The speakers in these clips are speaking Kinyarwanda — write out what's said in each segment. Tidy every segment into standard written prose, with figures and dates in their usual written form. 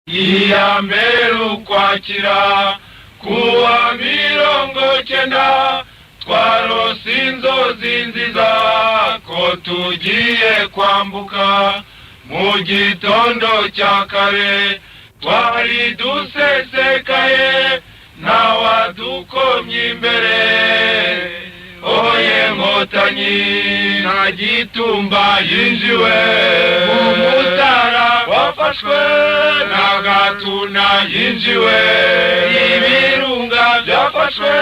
iya mbere Ukwakira kuwa 90 twarose inzozi nziza ko tugiye kwambuka mu gitondo cya kare twari dusesekaye ntawadukomye imbere oye Nkotanyi nta Gitumba yinjiwe mu Mutara wafashwe na Gatuna yinjiwe ibirunga byafashwe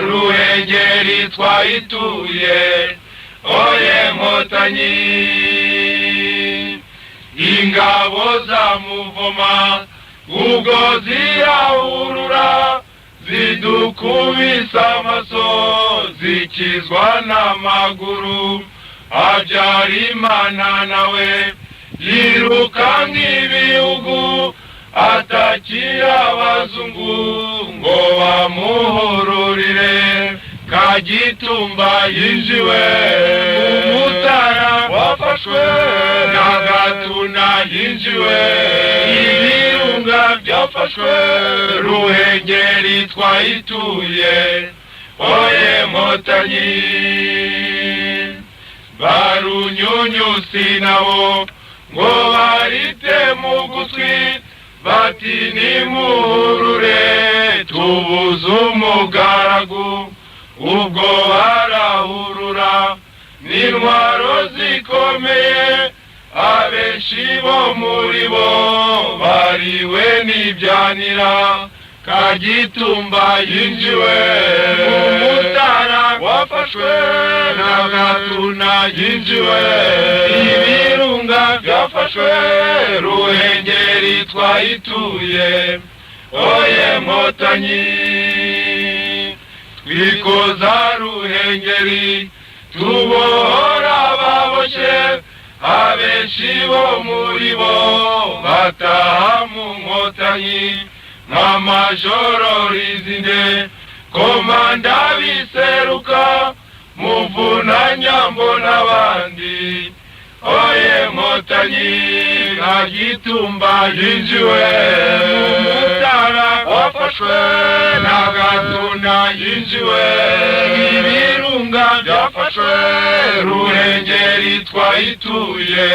Ruhengeri twayituye oye Nkotanyi ingabo za Muvoma ubwo zirahurura zidukubisa amaso zikizwa n'amaguru Habyarimana nawe yiruka nk'ibihugu atakira abazungu ngo bamuhururire Kagitumba yinjiwe mu Mutara wafashwe na Gatuna yinjiwe ibirunga byafashwe Ruhengeri twayituye oye Nkotanyi Barunyunyusi nabo ngo barite mu gutwi bati nimuhurure tubuze umugaragu ubwo barahurura n'intwaro zikomeye abenshi bo muri bo bariwe n'ibyanira Kagitumba yinjiwe mu Mutara wafashwe na Gatuna yinjiwe ibirunga byafashwe Ruhengeri twayituye oye Nkotanyi twikoza Ruhengeri tubohora baboshye abenshi bo muri bo bataha mu Nkotanyi nka Majoro Rizinde Komanda Biseruka Muvunanyambo n'abandi oye Nkotanyi Kagitumba yinjiwe mu Mutara wafashwe na Gatuna yinjiwe ibirunga byafashwe Ruhengeri twayituye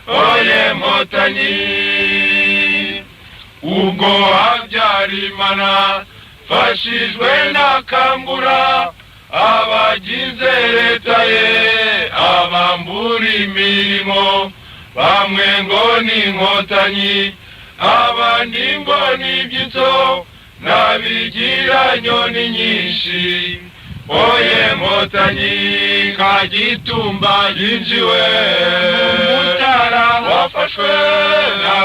oye Nkotanyi ubwo Habyarimana fashijwe na Kangura abagize leta ye abambura imirimo bamwe ngo ni Nkotanyi abandi ngo ni ibyitso n'abigira nyoni nyinshi oye Nkotanyi Kagitumba yinjiwe mu Mutara wafashwe na